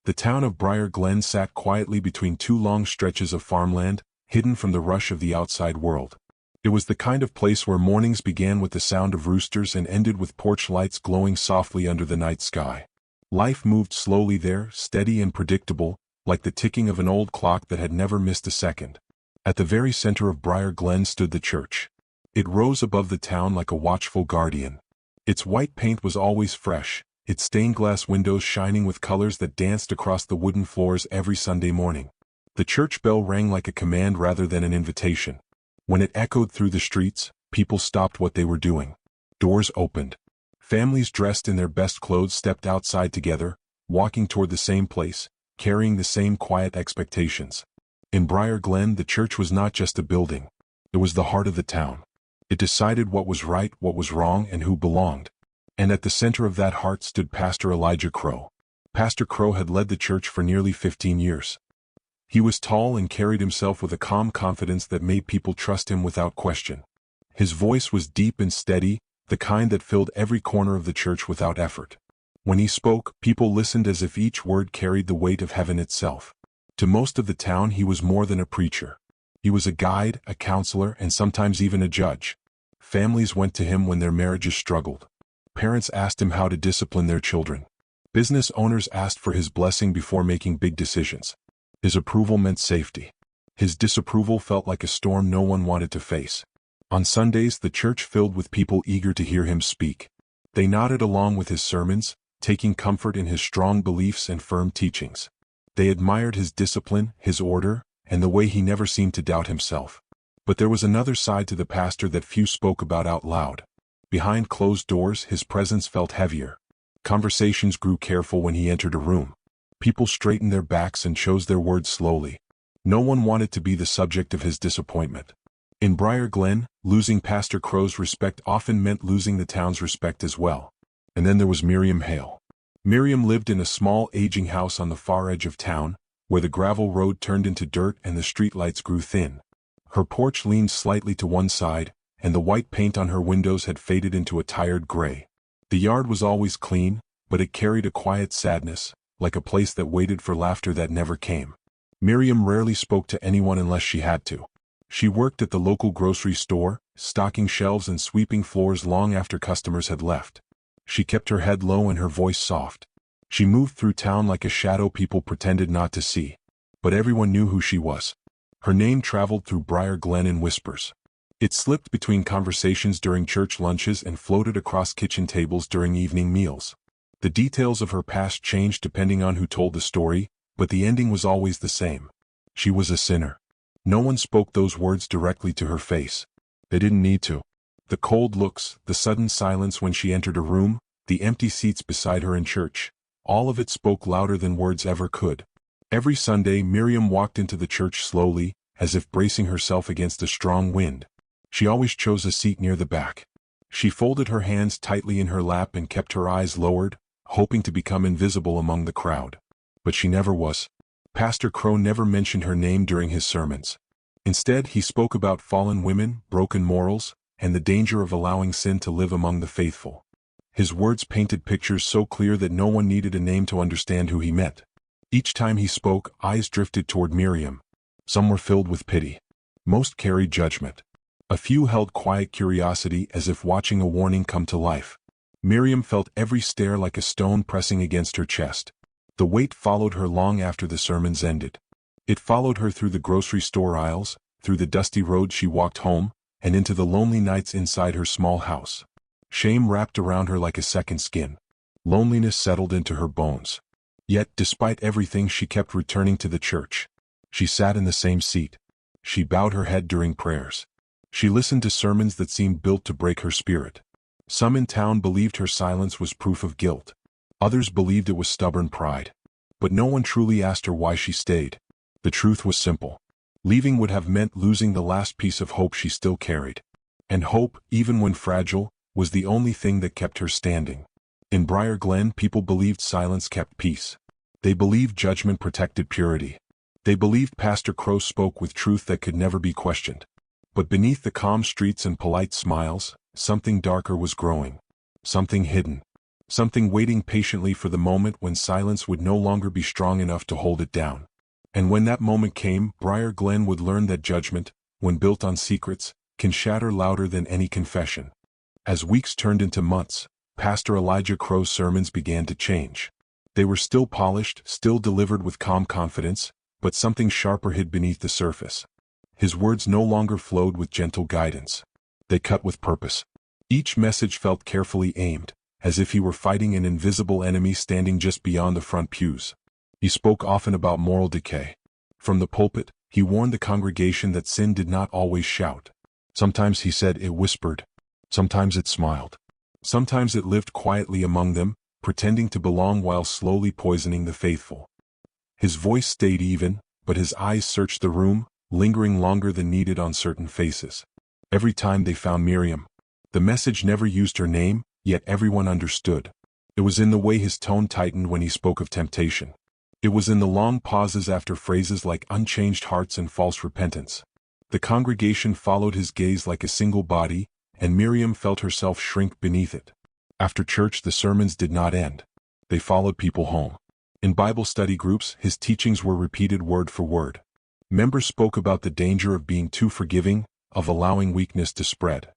The town of Briar Glen sat quietly between two long stretches of farmland, hidden from the rush of the outside world. It was the kind of place where mornings began with the sound of roosters and ended with porch lights glowing softly under the night sky. Life moved slowly there, steady and predictable, like the ticking of an old clock that had never missed a second. At the very center of Briar Glen stood the church. It rose above the town like a watchful guardian. Its white paint was always fresh, its stained glass windows shining with colors that danced across the wooden floors every Sunday morning. The church bell rang like a command rather than an invitation. When it echoed through the streets, people stopped what they were doing. Doors opened. Families dressed in their best clothes stepped outside together, walking toward the same place, carrying the same quiet expectations. In Briar Glen, the church was not just a building. It was the heart of the town. It decided what was right, what was wrong, and who belonged. And at the center of that heart stood Pastor Elijah Crow. Pastor Crow had led the church for nearly 15 years. He was tall and carried himself with a calm confidence that made people trust him without question. His voice was deep and steady, the kind that filled every corner of the church without effort. When he spoke, people listened as if each word carried the weight of heaven itself. To most of the town, he was more than a preacher. He was a guide, a counselor, and sometimes even a judge. Families went to him when their marriages struggled. Parents asked him how to discipline their children. Business owners asked for his blessing before making big decisions. His approval meant safety. His disapproval felt like a storm no one wanted to face. On Sundays, the church filled with people eager to hear him speak. They nodded along with his sermons, taking comfort in his strong beliefs and firm teachings. They admired his discipline, his order, and the way he never seemed to doubt himself. But there was another side to the pastor that few spoke about out loud. Behind closed doors, his presence felt heavier. Conversations grew careful when he entered a room. People straightened their backs and chose their words slowly. No one wanted to be the subject of his disappointment. In Briar Glen, losing Pastor Crow's respect often meant losing the town's respect as well. And then there was Miriam Hale. Miriam lived in a small aging house on the far edge of town, where the gravel road turned into dirt and the streetlights grew thin. Her porch leaned slightly to one side, and the white paint on her windows had faded into a tired gray. The yard was always clean, but it carried a quiet sadness, like a place that waited for laughter that never came. Miriam rarely spoke to anyone unless she had to. She worked at the local grocery store, stocking shelves and sweeping floors long after customers had left. She kept her head low and her voice soft. She moved through town like a shadow people pretended not to see. But everyone knew who she was. Her name traveled through Briar Glen in whispers. It slipped between conversations during church lunches and floated across kitchen tables during evening meals. The details of her past changed depending on who told the story, but the ending was always the same. She was a sinner. No one spoke those words directly to her face. They didn't need to. The cold looks, the sudden silence when she entered a room, the empty seats beside her in church, all of it spoke louder than words ever could. Every Sunday, Miriam walked into the church slowly, as if bracing herself against a strong wind. She always chose a seat near the back. She folded her hands tightly in her lap and kept her eyes lowered, hoping to become invisible among the crowd. But she never was. Pastor Crow never mentioned her name during his sermons. Instead, he spoke about fallen women, broken morals, and the danger of allowing sin to live among the faithful. His words painted pictures so clear that no one needed a name to understand who he meant. Each time he spoke, eyes drifted toward Miriam. Some were filled with pity. Most carried judgment. A few held quiet curiosity as if watching a warning come to life. Miriam felt every stare like a stone pressing against her chest. The weight followed her long after the sermons ended. It followed her through the grocery store aisles, through the dusty road she walked home, and into the lonely nights inside her small house. Shame wrapped around her like a second skin. Loneliness settled into her bones. Yet, despite everything, she kept returning to the church. She sat in the same seat. She bowed her head during prayers. She listened to sermons that seemed built to break her spirit. Some in town believed her silence was proof of guilt. Others believed it was stubborn pride. But no one truly asked her why she stayed. The truth was simple. Leaving would have meant losing the last piece of hope she still carried. And hope, even when fragile, was the only thing that kept her standing. In Briar Glen, people believed silence kept peace. They believed judgment protected purity. They believed Pastor Crow spoke with truth that could never be questioned. But beneath the calm streets and polite smiles, something darker was growing. Something hidden. something waiting patiently for the moment when silence would no longer be strong enough to hold it down. And when that moment came, Briar Glen would learn that judgment, when built on secrets, can shatter louder than any confession. As weeks turned into months, Pastor Elijah Crow's sermons began to change. They were still polished, still delivered with calm confidence, but something sharper hid beneath the surface. His words no longer flowed with gentle guidance. They cut with purpose. Each message felt carefully aimed, as if he were fighting an invisible enemy standing just beyond the front pews. He spoke often about moral decay. From the pulpit, he warned the congregation that sin did not always shout. Sometimes he said it whispered. Sometimes it smiled. Sometimes it lived quietly among them, pretending to belong while slowly poisoning the faithful. His voice stayed even, but his eyes searched the room, lingering longer than needed on certain faces. Every time they found Miriam. The message never used her name, yet everyone understood. It was in the way his tone tightened when he spoke of temptation. It was in the long pauses after phrases like unchanged hearts and false repentance. The congregation followed his gaze like a single body, and Miriam felt herself shrink beneath it. After church, the sermons did not end. They followed people home. In Bible study groups, his teachings were repeated word for word. Members spoke about the danger of being too forgiving, of allowing weakness to spread.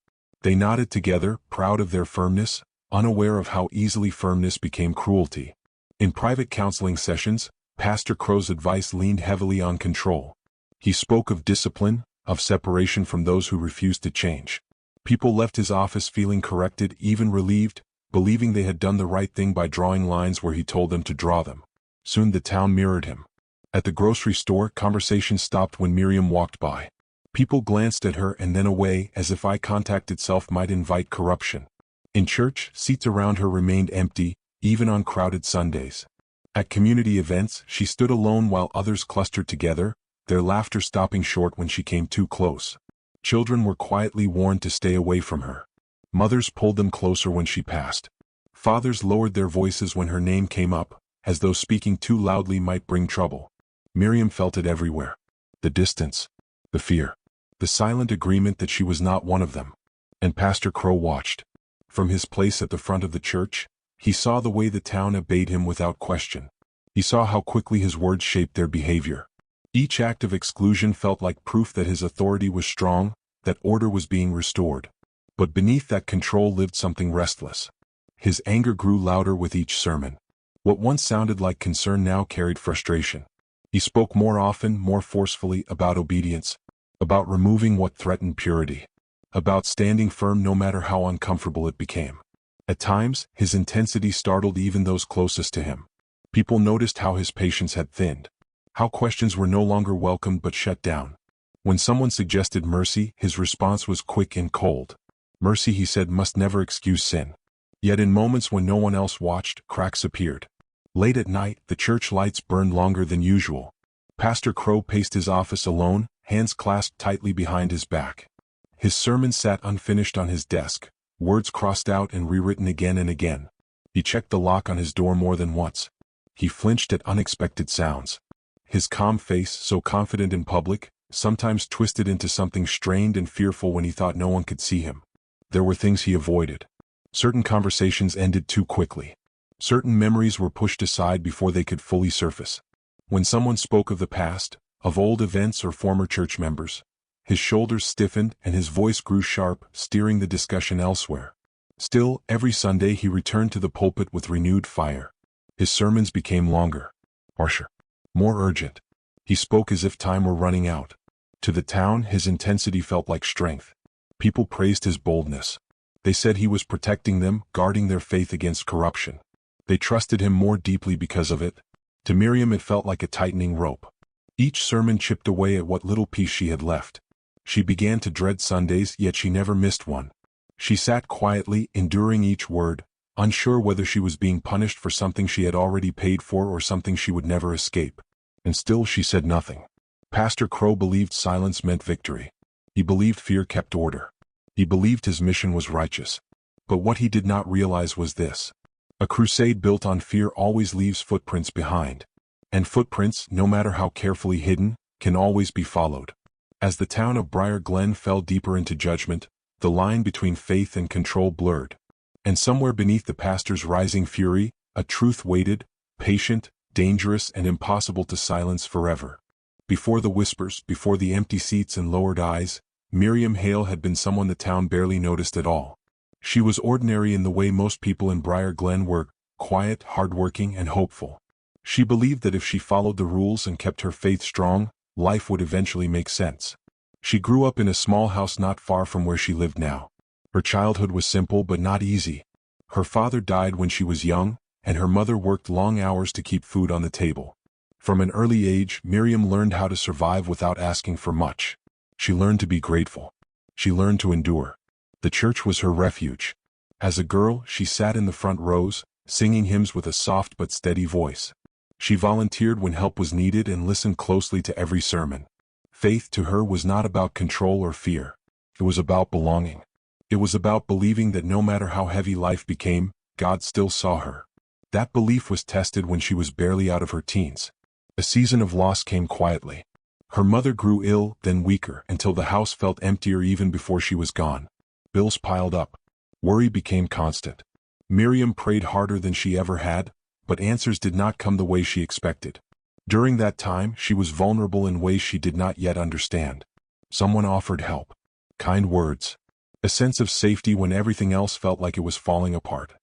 They nodded together, proud of their firmness, unaware of how easily firmness became cruelty. In private counseling sessions, Pastor Crow's advice leaned heavily on control. He spoke of discipline, of separation from those who refused to change. People left his office feeling corrected, even relieved, believing they had done the right thing by drawing lines where he told them to draw them. Soon the town mirrored him. At the grocery store, conversation stopped when Miriam walked by. People glanced at her and then away, as if eye contact itself might invite corruption. In church, seats around her remained empty, even on crowded Sundays. At community events, she stood alone while others clustered together, their laughter stopping short when she came too close. Children were quietly warned to stay away from her. Mothers pulled them closer when she passed. Fathers lowered their voices when her name came up, as though speaking too loudly might bring trouble. Miriam felt it everywhere. The distance. The fear. The silent agreement that she was not one of them. And Pastor Crow watched. From his place at the front of the church, he saw the way the town obeyed him without question. He saw how quickly his words shaped their behavior. Each act of exclusion felt like proof that his authority was strong, that order was being restored. But beneath that control lived something restless. His anger grew louder with each sermon. What once sounded like concern now carried frustration. He spoke more often, more forcefully, about obedience, about removing what threatened purity, about standing firm no matter how uncomfortable it became. At times, his intensity startled even those closest to him. People noticed how his patience had thinned, how questions were no longer welcomed but shut down. When someone suggested mercy, his response was quick and cold. Mercy, he said, must never excuse sin. Yet in moments when no one else watched, cracks appeared. Late at night, the church lights burned longer than usual. Pastor Crow paced his office alone, hands clasped tightly behind his back. His sermon sat unfinished on his desk, words crossed out and rewritten again and again. He checked the lock on his door more than once. He flinched at unexpected sounds. His calm face, so confident in public, sometimes twisted into something strained and fearful when he thought no one could see him. There were things he avoided. Certain conversations ended too quickly. Certain memories were pushed aside before they could fully surface. When someone spoke of the past, of old events or former church members, his shoulders stiffened and his voice grew sharp, steering the discussion elsewhere. Still, every Sunday he returned to the pulpit with renewed fire. His sermons became longer, harsher, more urgent. He spoke as if time were running out. To the town, his intensity felt like strength. People praised his boldness. They said he was protecting them, guarding their faith against corruption. They trusted him more deeply because of it. To Miriam it felt like a tightening rope. Each sermon chipped away at what little peace she had left. She began to dread Sundays, yet she never missed one. She sat quietly, enduring each word, unsure whether she was being punished for something she had already paid for or something she would never escape. And still she said nothing. Pastor Crow believed silence meant victory. He believed fear kept order. He believed his mission was righteous. But what he did not realize was this. A crusade built on fear always leaves footprints behind. And footprints, no matter how carefully hidden, can always be followed. As the town of Briar Glen fell deeper into judgment, the line between faith and control blurred. And somewhere beneath the pastor's rising fury, a truth waited, patient, dangerous, and impossible to silence forever. Before the whispers, before the empty seats and lowered eyes, Miriam Hale had been someone the town barely noticed at all. She was ordinary in the way most people in Briar Glen were, quiet, hardworking, and hopeful. She believed that if she followed the rules and kept her faith strong, life would eventually make sense. She grew up in a small house not far from where she lived now. Her childhood was simple but not easy. Her father died when she was young, and her mother worked long hours to keep food on the table. From an early age, Miriam learned how to survive without asking for much. She learned to be grateful. She learned to endure. The church was her refuge. As a girl, she sat in the front rows, singing hymns with a soft but steady voice. She volunteered when help was needed and listened closely to every sermon. Faith to her was not about control or fear. It was about belonging. It was about believing that no matter how heavy life became, God still saw her. That belief was tested when she was barely out of her teens. A season of loss came quietly. Her mother grew ill, then weaker, until the house felt emptier even before she was gone. Bills piled up. Worry became constant. Miriam prayed harder than she ever had, but answers did not come the way she expected. During that time, she was vulnerable in ways she did not yet understand. Someone offered help. Kind words. A sense of safety when everything else felt like it was falling apart.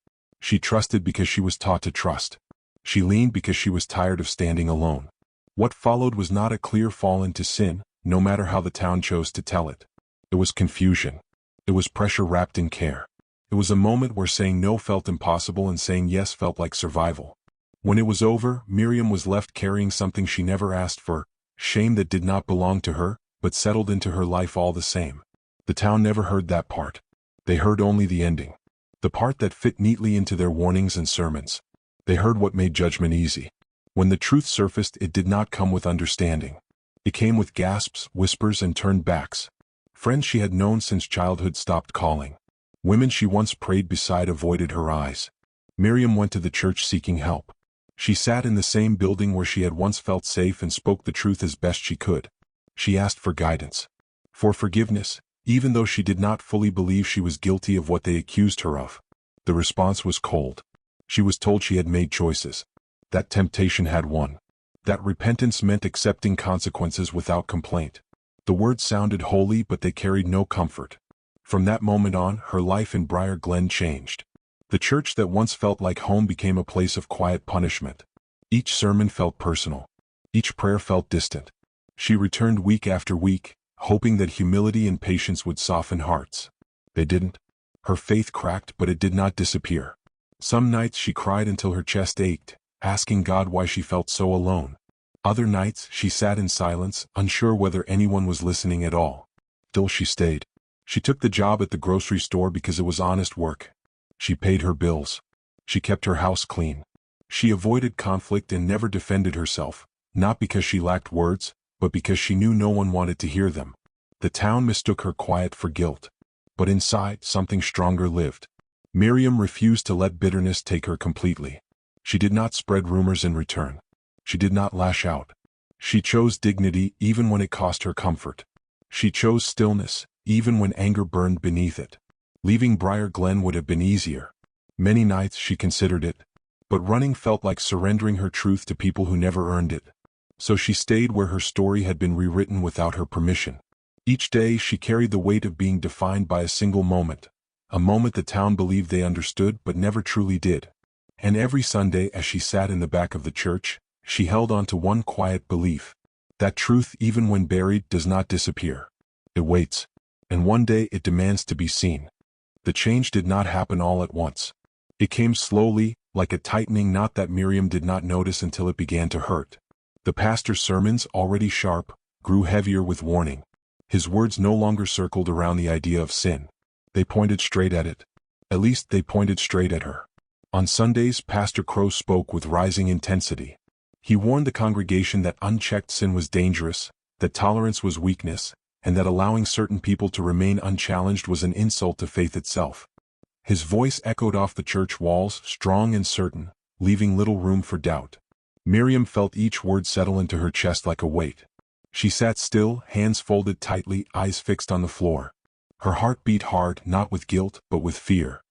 She trusted because she was taught to trust. She leaned because she was tired of standing alone. What followed was not a clear fall into sin, no matter how the town chose to tell it. It was confusion. It was pressure wrapped in care. It was a moment where saying no felt impossible and saying yes felt like survival. When it was over, Miriam was left carrying something she never asked for, shame that did not belong to her, but settled into her life all the same. The town never heard that part. They heard only the ending. The part that fit neatly into their warnings and sermons. They heard what made judgment easy. When the truth surfaced, it did not come with understanding. It came with gasps, whispers, and turned backs. Friends she had known since childhood stopped calling. Women she once prayed beside avoided her eyes. Miriam went to the church seeking help. She sat in the same building where she had once felt safe and spoke the truth as best she could. She asked for guidance. For forgiveness, even though she did not fully believe she was guilty of what they accused her of. The response was cold. She was told she had made choices. That temptation had won. That repentance meant accepting consequences without complaint. The words sounded holy, but they carried no comfort. From that moment on, her life in Briar Glen changed. The church that once felt like home became a place of quiet punishment. Each sermon felt personal. Each prayer felt distant. She returned week after week, hoping that humility and patience would soften hearts. They didn't. Her faith cracked, but it did not disappear. Some nights she cried until her chest ached, asking God why she felt so alone. Other nights she sat in silence, unsure whether anyone was listening at all. Still she stayed. She took the job at the grocery store because it was honest work. She paid her bills. She kept her house clean. She avoided conflict and never defended herself, not because she lacked words, but because she knew no one wanted to hear them. The town mistook her quiet for guilt. But inside, something stronger lived. Miriam refused to let bitterness take her completely. She did not spread rumors in return. She did not lash out. She chose dignity even when it cost her comfort. She chose stillness, even when anger burned beneath it. Leaving Briar Glen would have been easier. Many nights she considered it. But running felt like surrendering her truth to people who never earned it. So she stayed where her story had been rewritten without her permission. Each day she carried the weight of being defined by a single moment. A moment the town believed they understood but never truly did. And every Sunday as she sat in the back of the church, she held on to one quiet belief. That truth, even when buried, does not disappear. It waits. And one day it demands to be seen. The change did not happen all at once. It came slowly, like a tightening knot that Miriam did not notice until it began to hurt. The pastor's sermons, already sharp, grew heavier with warning. His words no longer circled around the idea of sin. They pointed straight at it. At least they pointed straight at her. On Sundays, Pastor Crow spoke with rising intensity. He warned the congregation that unchecked sin was dangerous, that tolerance was weakness, and that allowing certain people to remain unchallenged was an insult to faith itself. His voice echoed off the church walls, strong and certain, leaving little room for doubt. Miriam felt each word settle into her chest like a weight. She sat still, hands folded tightly, eyes fixed on the floor. Her heart beat hard, not with guilt, but with fear.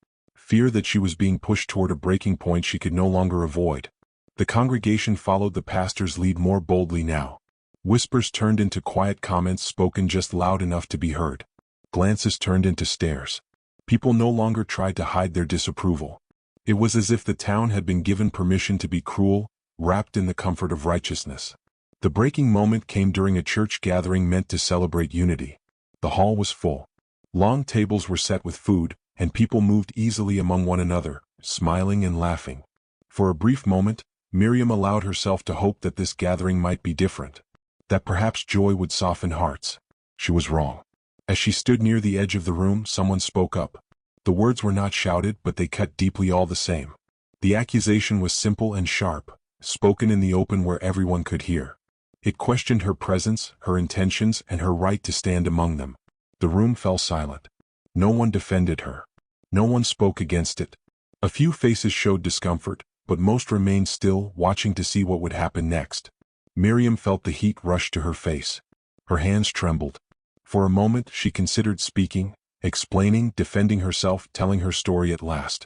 fear that she was being pushed toward a breaking point she could no longer avoid. The congregation followed the pastor's lead more boldly now. Whispers turned into quiet comments spoken just loud enough to be heard. Glances turned into stares. People no longer tried to hide their disapproval. It was as if the town had been given permission to be cruel, wrapped in the comfort of righteousness. The breaking moment came during a church gathering meant to celebrate unity. The hall was full. Long tables were set with food, and people moved easily among one another, smiling and laughing. For a brief moment, Miriam allowed herself to hope that this gathering might be different, that perhaps joy would soften hearts. She was wrong. As she stood near the edge of the room, someone spoke up. The words were not shouted, but they cut deeply all the same. The accusation was simple and sharp, spoken in the open where everyone could hear. It questioned her presence, her intentions, and her right to stand among them. The room fell silent. No one defended her. No one spoke against it. A few faces showed discomfort, but most remained still, watching to see what would happen next. Miriam felt the heat rush to her face. Her hands trembled. For a moment she considered speaking, explaining, defending herself, telling her story at last.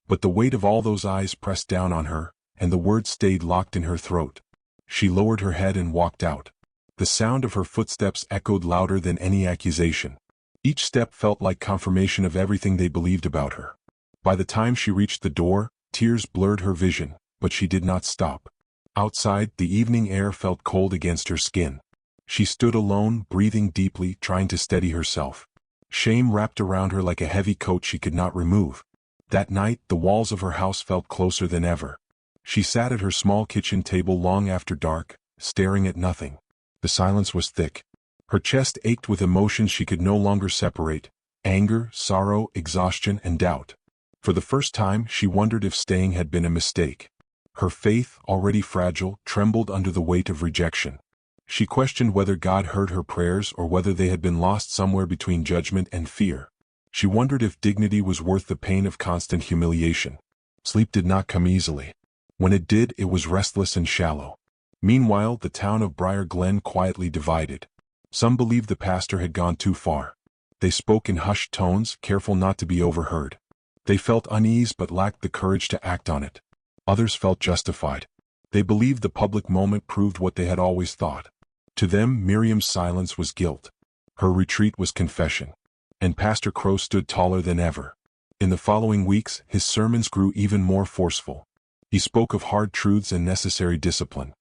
But the weight of all those eyes pressed down on her, and the words stayed locked in her throat. She lowered her head and walked out. The sound of her footsteps echoed louder than any accusation. Each step felt like confirmation of everything they believed about her. By the time she reached the door, tears blurred her vision, but she did not stop. Outside, the evening air felt cold against her skin. She stood alone, breathing deeply, trying to steady herself. Shame wrapped around her like a heavy coat she could not remove. That night, the walls of her house felt closer than ever. She sat at her small kitchen table long after dark, staring at nothing. The silence was thick. Her chest ached with emotions she could no longer separate: anger, sorrow, exhaustion, and doubt. For the first time, she wondered if staying had been a mistake. Her faith, already fragile, trembled under the weight of rejection. She questioned whether God heard her prayers or whether they had been lost somewhere between judgment and fear. She wondered if dignity was worth the pain of constant humiliation. Sleep did not come easily. When it did, it was restless and shallow. Meanwhile, the town of Briar Glen quietly divided. Some believed the pastor had gone too far. They spoke in hushed tones, careful not to be overheard. They felt unease but lacked the courage to act on it. Others felt justified. They believed the public moment proved what they had always thought. To them, Miriam's silence was guilt. Her retreat was confession. And Pastor Crow stood taller than ever. In the following weeks, his sermons grew even more forceful. He spoke of hard truths and necessary discipline.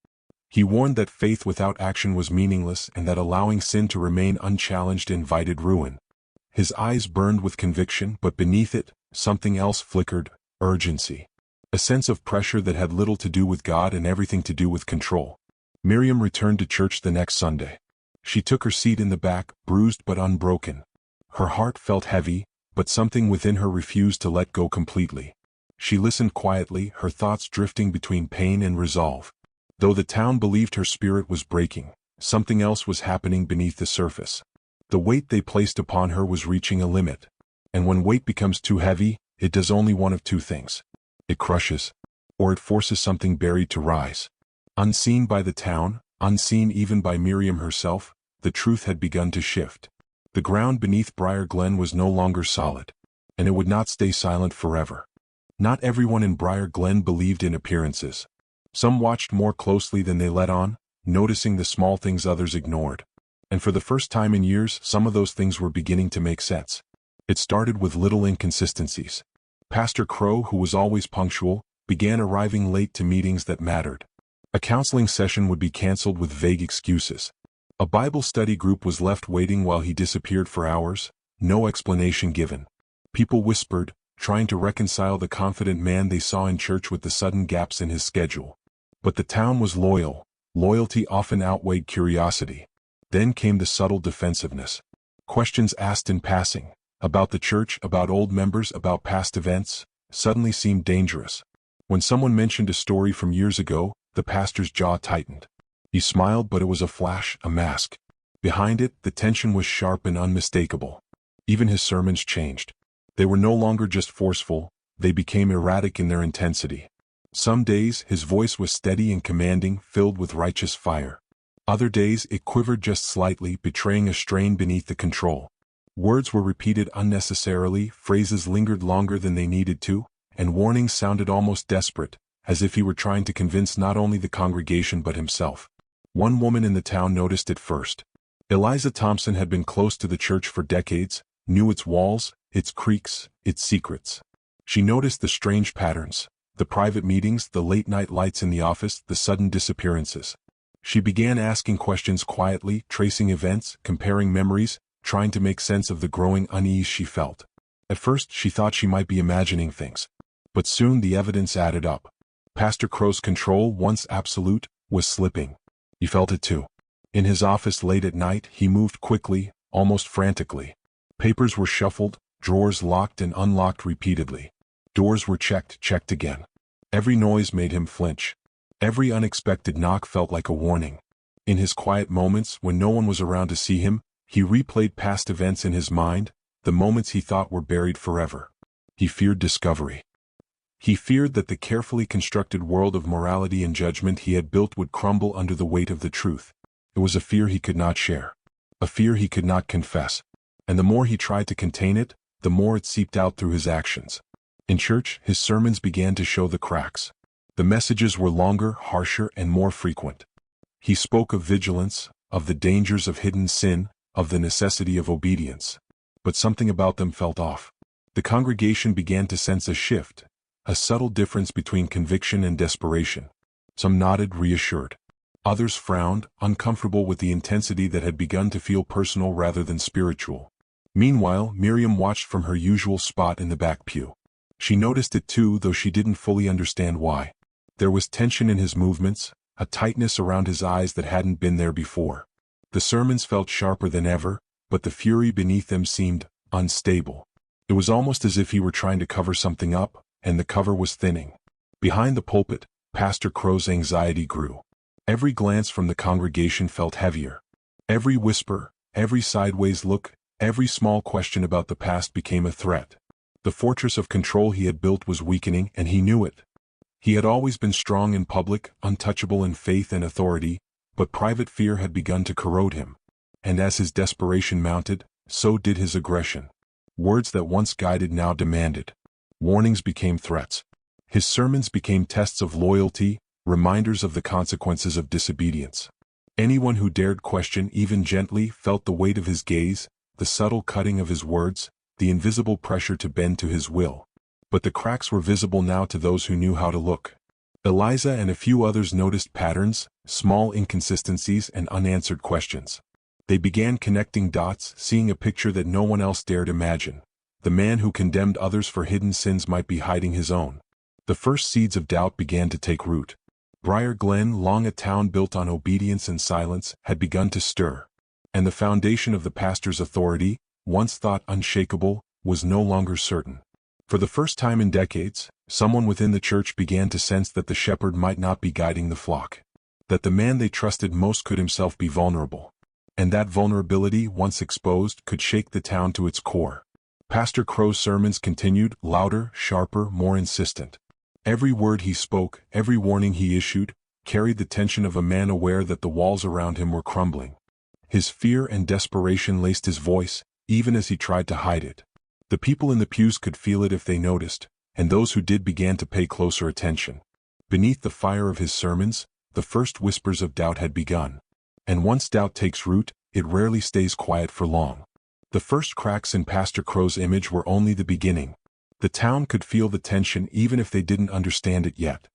He warned that faith without action was meaningless and that allowing sin to remain unchallenged invited ruin. His eyes burned with conviction, but beneath it, something else flickered: urgency. A sense of pressure that had little to do with God and everything to do with control. Miriam returned to church the next Sunday. She took her seat in the back, bruised but unbroken. Her heart felt heavy, but something within her refused to let go completely. She listened quietly, her thoughts drifting between pain and resolve. Though the town believed her spirit was breaking, something else was happening beneath the surface. The weight they placed upon her was reaching a limit. And when weight becomes too heavy, it does only one of two things. It crushes, or it forces something buried to rise. Unseen by the town, unseen even by Miriam herself, the truth had begun to shift. The ground beneath Briar Glen was no longer solid, and it would not stay silent forever. Not everyone in Briar Glen believed in appearances. Some watched more closely than they let on, noticing the small things others ignored. And for the first time in years, some of those things were beginning to make sense. It started with little inconsistencies. Pastor Crow, who was always punctual, began arriving late to meetings that mattered. A counseling session would be canceled with vague excuses. A Bible study group was left waiting while he disappeared for hours, no explanation given. People whispered, trying to reconcile the confident man they saw in church with the sudden gaps in his schedule. But the town was loyal. Loyalty often outweighed curiosity. Then came the subtle defensiveness. Questions asked in passing, about the church, about old members, about past events, suddenly seemed dangerous. When someone mentioned a story from years ago, the pastor's jaw tightened. He smiled, but it was a flash, a mask. Behind it, the tension was sharp and unmistakable. Even his sermons changed. They were no longer just forceful, they became erratic in their intensity. Some days, his voice was steady and commanding, filled with righteous fire. Other days, it quivered just slightly, betraying a strain beneath the control. Words were repeated unnecessarily, phrases lingered longer than they needed to, and warnings sounded almost desperate, as if he were trying to convince not only the congregation but himself. One woman in the town noticed it first. Eliza Thompson had been close to the church for decades, knew its walls, its creaks, its secrets. She noticed the strange patterns, the private meetings, the late-night lights in the office, the sudden disappearances. She began asking questions quietly, tracing events, comparing memories, trying to make sense of the growing unease she felt. At first she thought she might be imagining things. But soon the evidence added up. Pastor Crow's control, once absolute, was slipping. He felt it too. In his office late at night, he moved quickly, almost frantically. Papers were shuffled, drawers locked and unlocked repeatedly. Doors were checked again. Every noise made him flinch. Every unexpected knock felt like a warning. In his quiet moments, when no one was around to see him, he replayed past events in his mind, the moments he thought were buried forever. He feared discovery. He feared that the carefully constructed world of morality and judgment he had built would crumble under the weight of the truth. It was a fear he could not share. A fear he could not confess. And the more he tried to contain it, the more it seeped out through his actions. In church, his sermons began to show the cracks. The messages were longer, harsher, and more frequent. He spoke of vigilance, of the dangers of hidden sin, of the necessity of obedience. But something about them felt off. The congregation began to sense a shift, a subtle difference between conviction and desperation. Some nodded, reassured. Others frowned, uncomfortable with the intensity that had begun to feel personal rather than spiritual. Meanwhile, Miriam watched from her usual spot in the back pew. She noticed it too, though she didn't fully understand why. There was tension in his movements, a tightness around his eyes that hadn't been there before. The sermons felt sharper than ever, but the fury beneath them seemed unstable. It was almost as if he were trying to cover something up, and the cover was thinning. Behind the pulpit, Pastor Crow's anxiety grew. Every glance from the congregation felt heavier. Every whisper, every sideways look, every small question about the past became a threat. The fortress of control he had built was weakening, and he knew it. He had always been strong in public, untouchable in faith and authority, but private fear had begun to corrode him. And as his desperation mounted, so did his aggression. Words that once guided now demanded. Warnings became threats. His sermons became tests of loyalty, reminders of the consequences of disobedience. Anyone who dared question even gently felt the weight of his gaze, the subtle cutting of his words, the invisible pressure to bend to his will. But the cracks were visible now to those who knew how to look. Eliza and a few others noticed patterns, small inconsistencies and unanswered questions. They began connecting dots, seeing a picture that no one else dared imagine. The man who condemned others for hidden sins might be hiding his own. The first seeds of doubt began to take root. Briar Glen, long a town built on obedience and silence, had begun to stir. And the foundation of the pastor's authority, once thought unshakable, was no longer certain. For the first time in decades, someone within the church began to sense that the shepherd might not be guiding the flock. That the man they trusted most could himself be vulnerable. And that vulnerability, once exposed, could shake the town to its core. Pastor Crow's sermons continued, louder, sharper, more insistent. Every word he spoke, every warning he issued, carried the tension of a man aware that the walls around him were crumbling. His fear and desperation laced his voice, even as he tried to hide it. The people in the pews could feel it if they noticed, and those who did began to pay closer attention. Beneath the fire of his sermons, the first whispers of doubt had begun. And once doubt takes root, it rarely stays quiet for long. The first cracks in Pastor Crow's image were only the beginning. The town could feel the tension even if they didn't understand it yet.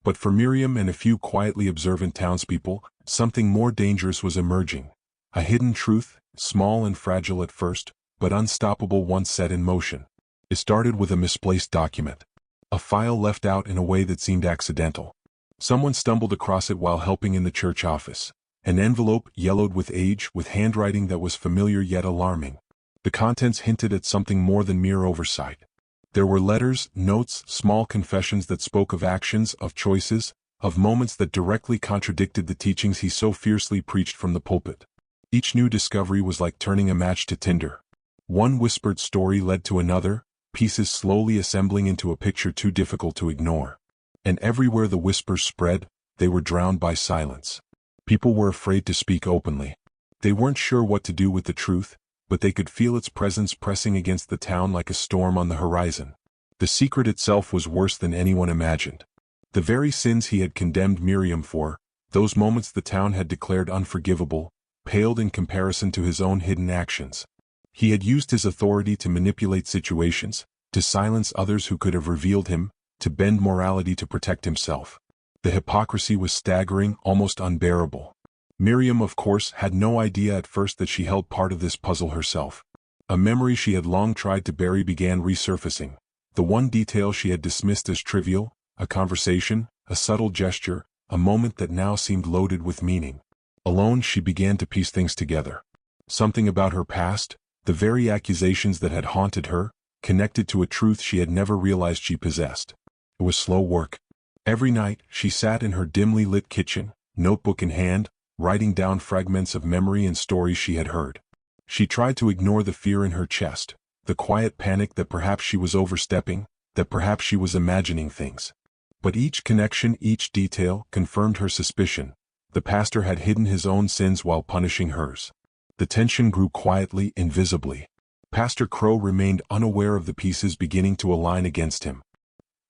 But for Miriam and a few quietly observant townspeople, something more dangerous was emerging. A hidden truth, small and fragile at first, but unstoppable once set in motion. It started with a misplaced document. A file left out in a way that seemed accidental. Someone stumbled across it while helping in the church office. An envelope, yellowed with age, with handwriting that was familiar yet alarming. The contents hinted at something more than mere oversight. There were letters, notes, small confessions that spoke of actions, of choices, of moments that directly contradicted the teachings he so fiercely preached from the pulpit. Each new discovery was like turning a match to tinder. One whispered story led to another, pieces slowly assembling into a picture too difficult to ignore. And everywhere the whispers spread, they were drowned by silence. People were afraid to speak openly. They weren't sure what to do with the truth, but they could feel its presence pressing against the town like a storm on the horizon. The secret itself was worse than anyone imagined. The very sins he had condemned Miriam for, those moments the town had declared unforgivable, paled in comparison to his own hidden actions. He had used his authority to manipulate situations, to silence others who could have revealed him, to bend morality to protect himself. The hypocrisy was staggering, almost unbearable. Miriam, of course, had no idea at first that she held part of this puzzle herself. A memory she had long tried to bury began resurfacing. The one detail she had dismissed as trivial, a conversation, a subtle gesture, a moment that now seemed loaded with meaning. Alone, she began to piece things together. Something about her past, the very accusations that had haunted her, connected to a truth she had never realized she possessed. It was slow work. Every night, she sat in her dimly lit kitchen, notebook in hand, writing down fragments of memory and stories she had heard. She tried to ignore the fear in her chest, the quiet panic that perhaps she was overstepping, that perhaps she was imagining things. But each connection, each detail, confirmed her suspicion. The pastor had hidden his own sins while punishing hers. The tension grew quietly, invisibly. Pastor Crow remained unaware of the pieces beginning to align against him.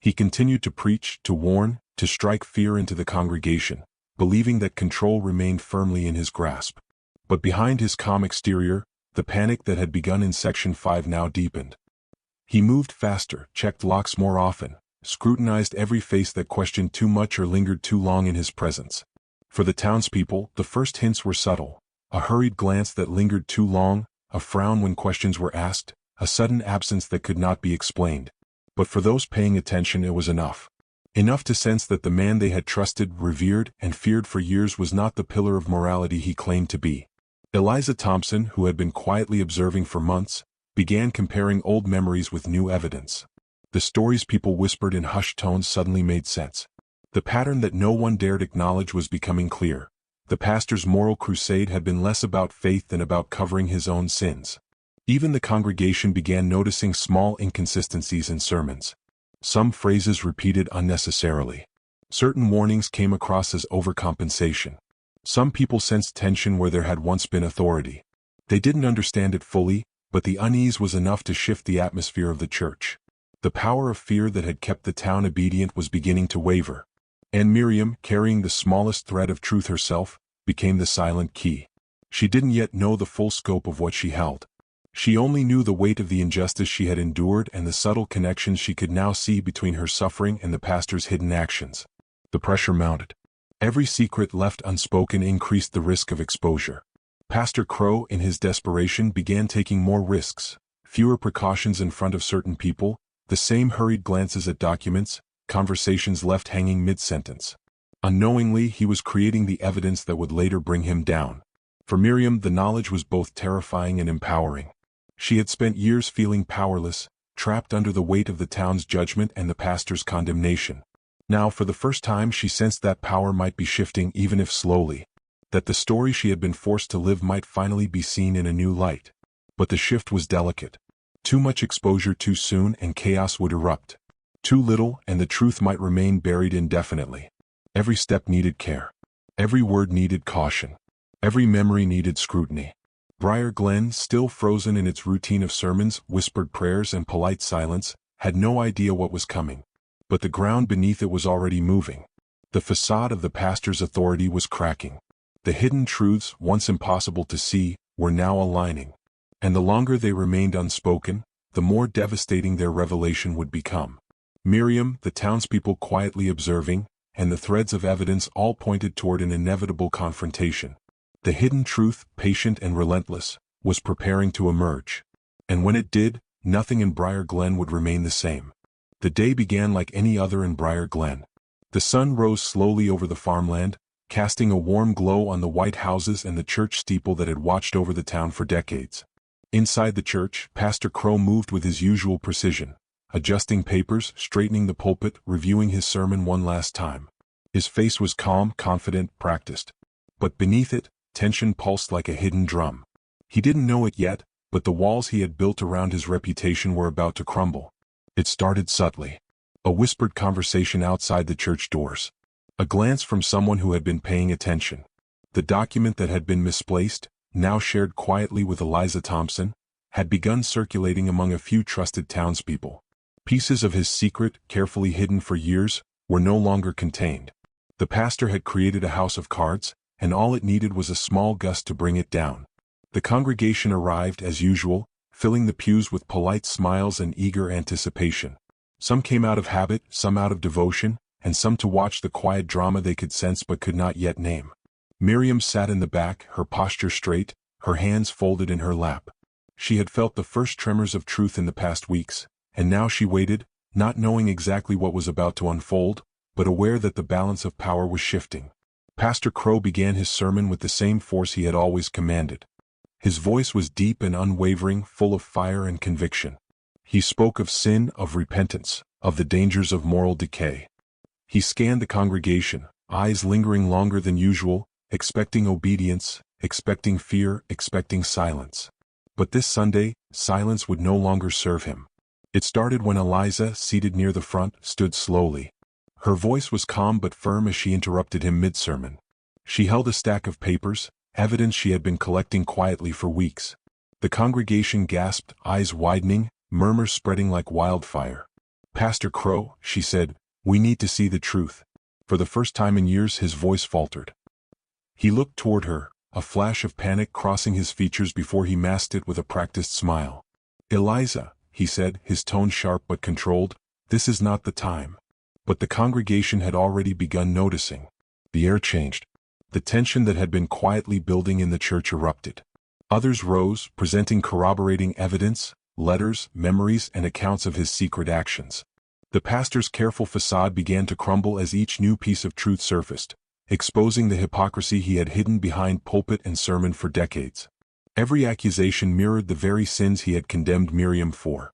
He continued to preach, to warn, to strike fear into the congregation, believing that control remained firmly in his grasp. But behind his calm exterior, the panic that had begun in Section 5 now deepened. He moved faster, checked locks more often, scrutinized every face that questioned too much or lingered too long in his presence. For the townspeople, the first hints were subtle. A hurried glance that lingered too long, a frown when questions were asked, a sudden absence that could not be explained. But for those paying attention it was enough. Enough to sense that the man they had trusted, revered, and feared for years was not the pillar of morality he claimed to be. Eliza Thompson, who had been quietly observing for months, began comparing old memories with new evidence. The stories people whispered in hushed tones suddenly made sense. The pattern that no one dared acknowledge was becoming clear. The pastor's moral crusade had been less about faith than about covering his own sins. Even the congregation began noticing small inconsistencies in sermons. Some phrases repeated unnecessarily. Certain warnings came across as overcompensation. Some people sensed tension where there had once been authority. They didn't understand it fully, but the unease was enough to shift the atmosphere of the church. The power of fear that had kept the town obedient was beginning to waver. And Miriam, carrying the smallest thread of truth herself, became the silent key. She didn't yet know the full scope of what she held. She only knew the weight of the injustice she had endured and the subtle connections she could now see between her suffering and the pastor's hidden actions. The pressure mounted. Every secret left unspoken increased the risk of exposure. Pastor Crow, in his desperation, began taking more risks, fewer precautions in front of certain people, the same hurried glances at documents, conversations left hanging mid-sentence. Unknowingly, he was creating the evidence that would later bring him down. For Miriam, the knowledge was both terrifying and empowering. She had spent years feeling powerless, trapped under the weight of the town's judgment and the pastor's condemnation. Now, for the first time, she sensed that power might be shifting, even if slowly. That the story she had been forced to live might finally be seen in a new light. But the shift was delicate. Too much exposure too soon and chaos would erupt. Too little and the truth might remain buried indefinitely. Every step needed care. Every word needed caution. Every memory needed scrutiny. Briar Glen, still frozen in its routine of sermons, whispered prayers, and polite silence, had no idea what was coming. But the ground beneath it was already moving. The facade of the pastor's authority was cracking. The hidden truths, once impossible to see, were now aligning. And the longer they remained unspoken, the more devastating their revelation would become. Miriam, the townspeople quietly observing, and the threads of evidence all pointed toward an inevitable confrontation. The hidden truth, patient and relentless, was preparing to emerge. And when it did, nothing in Briar Glen would remain the same. The day began like any other in Briar Glen. The sun rose slowly over the farmland, casting a warm glow on the white houses and the church steeple that had watched over the town for decades. Inside the church, Pastor Crow moved with his usual precision, adjusting papers, straightening the pulpit, reviewing his sermon one last time. His face was calm, confident, practiced. But beneath it, tension pulsed like a hidden drum. He didn't know it yet, but the walls he had built around his reputation were about to crumble. It started subtly. A whispered conversation outside the church doors. A glance from someone who had been paying attention. The document that had been misplaced, now shared quietly with Eliza Thompson, had begun circulating among a few trusted townspeople. Pieces of his secret, carefully hidden for years, were no longer contained. The pastor had created a house of cards, and all it needed was a small gust to bring it down. The congregation arrived as usual, filling the pews with polite smiles and eager anticipation. Some came out of habit, some out of devotion, and some to watch the quiet drama they could sense but could not yet name. Miriam sat in the back, her posture straight, her hands folded in her lap. She had felt the first tremors of truth in the past weeks, and now she waited, not knowing exactly what was about to unfold, but aware that the balance of power was shifting. Pastor Crow began his sermon with the same force he had always commanded. His voice was deep and unwavering, full of fire and conviction. He spoke of sin, of repentance, of the dangers of moral decay. He scanned the congregation, eyes lingering longer than usual, expecting obedience, expecting fear, expecting silence. But this Sunday, silence would no longer serve him. It started when Eliza, seated near the front, stood slowly. Her voice was calm but firm as she interrupted him mid-sermon. She held a stack of papers, evidence she had been collecting quietly for weeks. The congregation gasped, eyes widening, murmurs spreading like wildfire. "Pastor Crow," she said, "we need to see the truth." For the first time in years his voice faltered. He looked toward her, a flash of panic crossing his features before he masked it with a practiced smile. "Eliza," he said, his tone sharp but controlled, "this is not the time." But the congregation had already begun noticing. The air changed. The tension that had been quietly building in the church erupted. Others rose, presenting corroborating evidence, letters, memories, and accounts of his secret actions. The pastor's careful facade began to crumble as each new piece of truth surfaced, exposing the hypocrisy he had hidden behind pulpit and sermon for decades. Every accusation mirrored the very sins he had condemned Miriam for.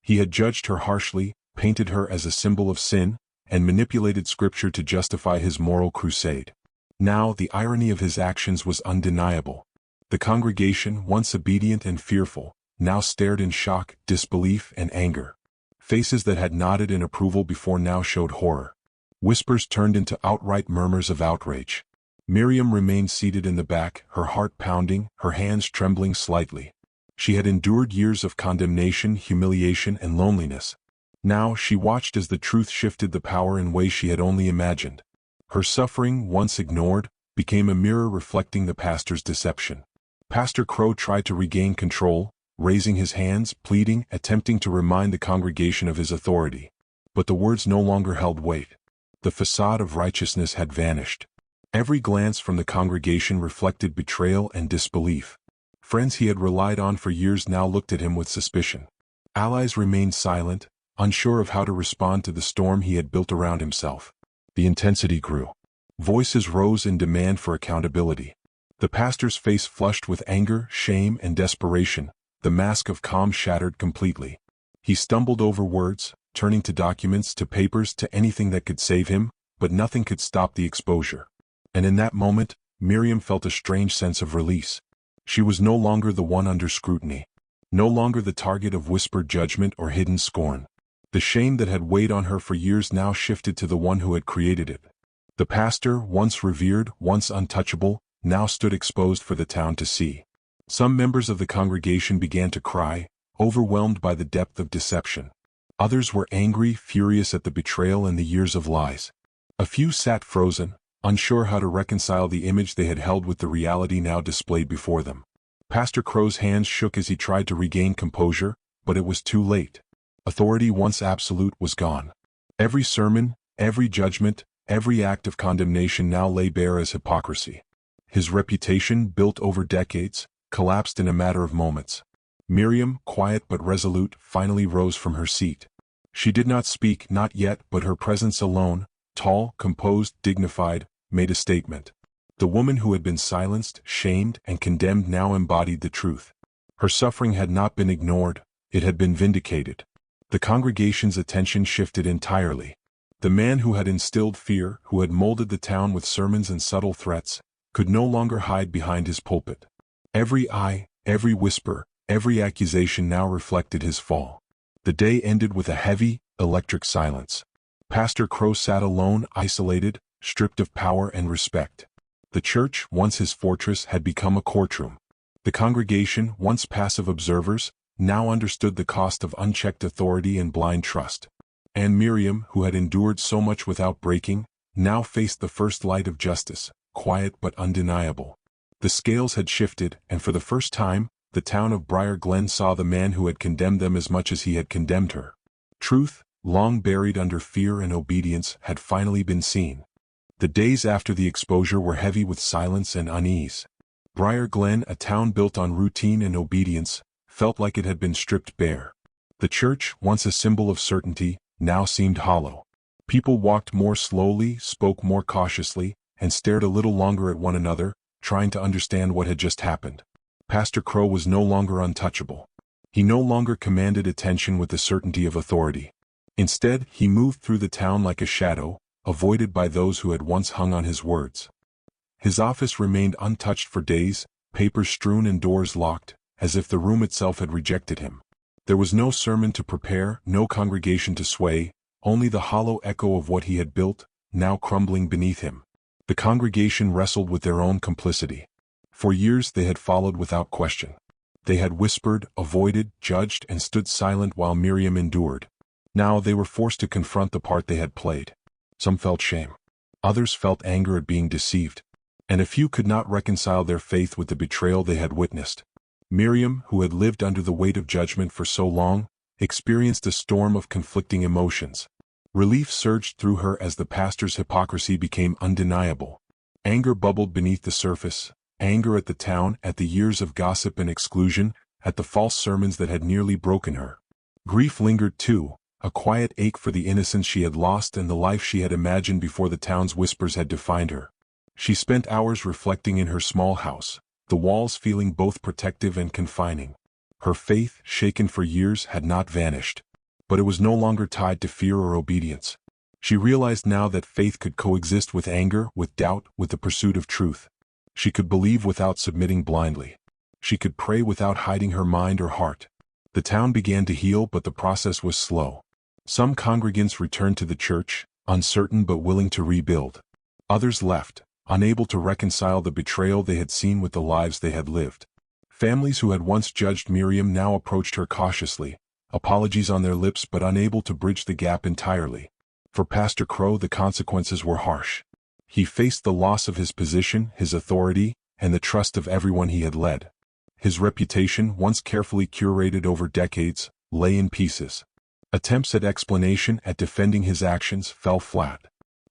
He had judged her harshly, painted her as a symbol of sin, and manipulated scripture to justify his moral crusade. Now the irony of his actions was undeniable. The congregation, once obedient and fearful, now stared in shock, disbelief, and anger. Faces that had nodded in approval before now showed horror. Whispers turned into outright murmurs of outrage. Miriam remained seated in the back, her heart pounding, her hands trembling slightly. She had endured years of condemnation, humiliation, and loneliness. Now she watched as the truth shifted the power in ways she had only imagined. Her suffering, once ignored, became a mirror reflecting the pastor's deception. Pastor Crow tried to regain control, raising his hands, pleading, attempting to remind the congregation of his authority. But the words no longer held weight. The facade of righteousness had vanished. Every glance from the congregation reflected betrayal and disbelief. Friends he had relied on for years now looked at him with suspicion. Allies remained silent, unsure of how to respond to the storm he had built around himself. The intensity grew. Voices rose in demand for accountability. The pastor's face flushed with anger, shame, and desperation, the mask of calm shattered completely. He stumbled over words, turning to documents, to papers, to anything that could save him, but nothing could stop the exposure. And in that moment, Miriam felt a strange sense of release. She was no longer the one under scrutiny. No longer the target of whispered judgment or hidden scorn. The shame that had weighed on her for years now shifted to the one who had created it. The pastor, once revered, once untouchable, now stood exposed for the town to see. Some members of the congregation began to cry, overwhelmed by the depth of deception. Others were angry, furious at the betrayal and the years of lies. A few sat frozen, unsure how to reconcile the image they had held with the reality now displayed before them. Pastor Crow's hands shook as he tried to regain composure, but it was too late. Authority, once absolute, was gone. Every sermon, every judgment, every act of condemnation now lay bare as hypocrisy. His reputation, built over decades, collapsed in a matter of moments. Miriam, quiet but resolute, finally rose from her seat. She did not speak, not yet, but her presence alone, tall, composed, dignified, made a statement. The woman who had been silenced, shamed, and condemned now embodied the truth. Her suffering had not been ignored, it had been vindicated. The congregation's attention shifted entirely. The man who had instilled fear, who had molded the town with sermons and subtle threats, could no longer hide behind his pulpit. Every eye, every whisper, every accusation now reflected his fall. The day ended with a heavy, electric silence. Pastor Crow sat alone, isolated, stripped of power and respect. The church, once his fortress, had become a courtroom. The congregation, once passive observers, now understood the cost of unchecked authority and blind trust. And Miriam, who had endured so much without breaking, now faced the first light of justice, quiet but undeniable. The scales had shifted, and for the first time, the town of Briar Glen saw the man who had condemned them as much as he had condemned her. Truth, long buried under fear and obedience, had finally been seen. The days after the exposure were heavy with silence and unease. Briar Glen, a town built on routine and obedience, felt like it had been stripped bare. The church, once a symbol of certainty, now seemed hollow. People walked more slowly, spoke more cautiously, and stared a little longer at one another, trying to understand what had just happened. Pastor Crow was no longer untouchable. He no longer commanded attention with the certainty of authority. Instead, he moved through the town like a shadow, avoided by those who had once hung on his words. His office remained untouched for days, papers strewn and doors locked, as if the room itself had rejected him. There was no sermon to prepare, no congregation to sway, only the hollow echo of what he had built, now crumbling beneath him. The congregation wrestled with their own complicity. For years they had followed without question. They had whispered, avoided, judged, and stood silent while Miriam endured. Now they were forced to confront the part they had played. Some felt shame. Others felt anger at being deceived. And a few could not reconcile their faith with the betrayal they had witnessed. Miriam, who had lived under the weight of judgment for so long, experienced a storm of conflicting emotions. Relief surged through her as the pastor's hypocrisy became undeniable. Anger bubbled beneath the surface, anger at the town, at the years of gossip and exclusion, at the false sermons that had nearly broken her. Grief lingered too, a quiet ache for the innocence she had lost and the life she had imagined before the town's whispers had defined her. She spent hours reflecting in her small house, the walls feeling both protective and confining. Her faith, shaken for years, had not vanished. But it was no longer tied to fear or obedience. She realized now that faith could coexist with anger, with doubt, with the pursuit of truth. She could believe without submitting blindly. She could pray without hiding her mind or heart. The town began to heal, but the process was slow. Some congregants returned to the church, uncertain but willing to rebuild. Others left, unable to reconcile the betrayal they had seen with the lives they had lived. Families who had once judged Miriam now approached her cautiously, apologies on their lips but unable to bridge the gap entirely. For Pastor Crow, the consequences were harsh. He faced the loss of his position, his authority, and the trust of everyone he had led. His reputation, once carefully curated over decades, lay in pieces. Attempts at explanation, at defending his actions, fell flat.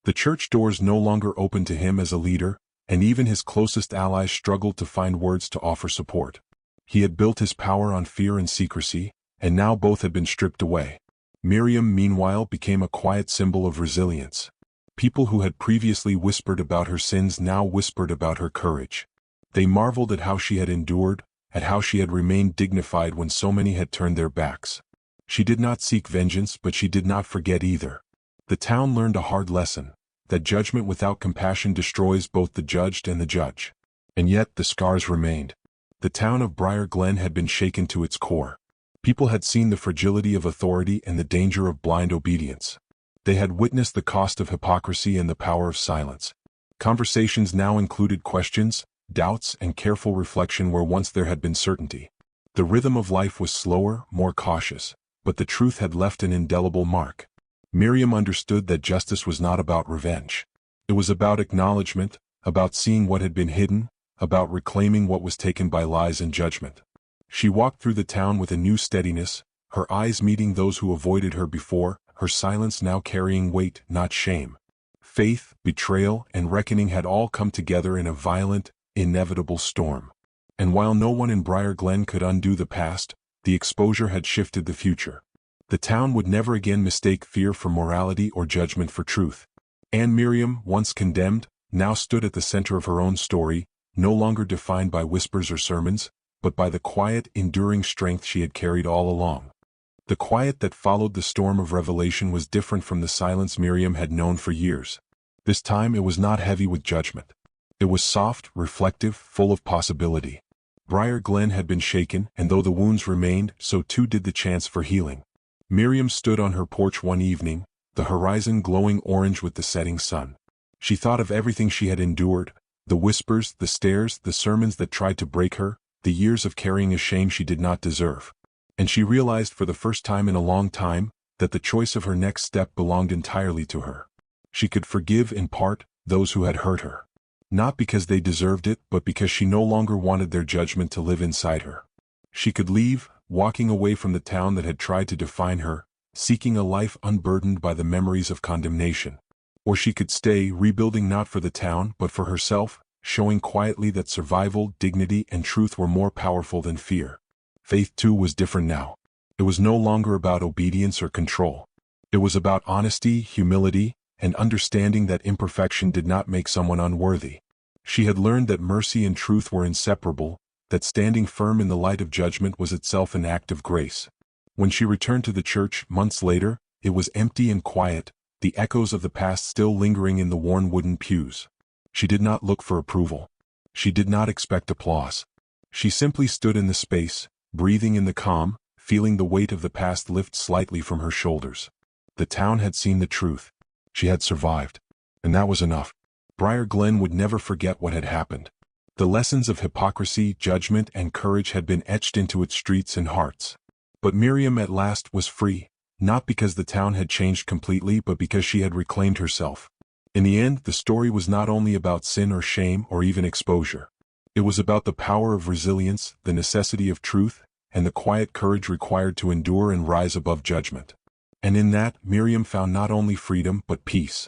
The church doors no longer opened to him as a leader, and even his closest allies struggled to find words to offer support. He had built his power on fear and secrecy, and now both had been stripped away. Miriam, meanwhile, became a quiet symbol of resilience. People who had previously whispered about her sins now whispered about her courage. They marveled at how she had endured, at how she had remained dignified when so many had turned their backs. She did not seek vengeance, but she did not forget either. The town learned a hard lesson, that judgment without compassion destroys both the judged and the judge. And yet the scars remained. The town of Briar Glen had been shaken to its core. People had seen the fragility of authority and the danger of blind obedience. They had witnessed the cost of hypocrisy and the power of silence. Conversations now included questions, doubts, and careful reflection where once there had been certainty. The rhythm of life was slower, more cautious, but the truth had left an indelible mark. Miriam understood that justice was not about revenge. It was about acknowledgement, about seeing what had been hidden, about reclaiming what was taken by lies and judgment. She walked through the town with a new steadiness, her eyes meeting those who avoided her before, her silence now carrying weight, not shame. Faith, betrayal, and reckoning had all come together in a violent, inevitable storm. And while no one in Briar Glen could undo the past, the exposure had shifted the future. The town would never again mistake fear for morality or judgment for truth. And Miriam, once condemned, now stood at the center of her own story, no longer defined by whispers or sermons, but by the quiet, enduring strength she had carried all along. The quiet that followed the storm of revelation was different from the silence Miriam had known for years. This time it was not heavy with judgment. It was soft, reflective, full of possibility. Briar Glen had been shaken, and though the wounds remained, so too did the chance for healing. Miriam stood on her porch one evening, the horizon glowing orange with the setting sun. She thought of everything she had endured, the whispers, the stares, the sermons that tried to break her, the years of carrying a shame she did not deserve. And she realized for the first time in a long time that the choice of her next step belonged entirely to her. She could forgive in part those who had hurt her. Not because they deserved it, but because she no longer wanted their judgment to live inside her. She could leave, walking away from the town that had tried to define her, seeking a life unburdened by the memories of condemnation. Or she could stay, rebuilding not for the town but for herself, showing quietly that survival, dignity, and truth were more powerful than fear. Faith, too, was different now. It was no longer about obedience or control. It was about honesty, humility, and understanding that imperfection did not make someone unworthy. She had learned that mercy and truth were inseparable, that standing firm in the light of judgment was itself an act of grace. When she returned to the church months later, it was empty and quiet, the echoes of the past still lingering in the worn wooden pews. She did not look for approval. She did not expect applause. She simply stood in the space, breathing in the calm, feeling the weight of the past lift slightly from her shoulders. The town had seen the truth. She had survived. And that was enough. Briar Glen would never forget what had happened. The lessons of hypocrisy, judgment, and courage had been etched into its streets and hearts. But Miriam at last was free, not because the town had changed completely but because she had reclaimed herself. In the end, the story was not only about sin or shame or even exposure. It was about the power of resilience, the necessity of truth, and the quiet courage required to endure and rise above judgment. And in that, Miriam found not only freedom but peace.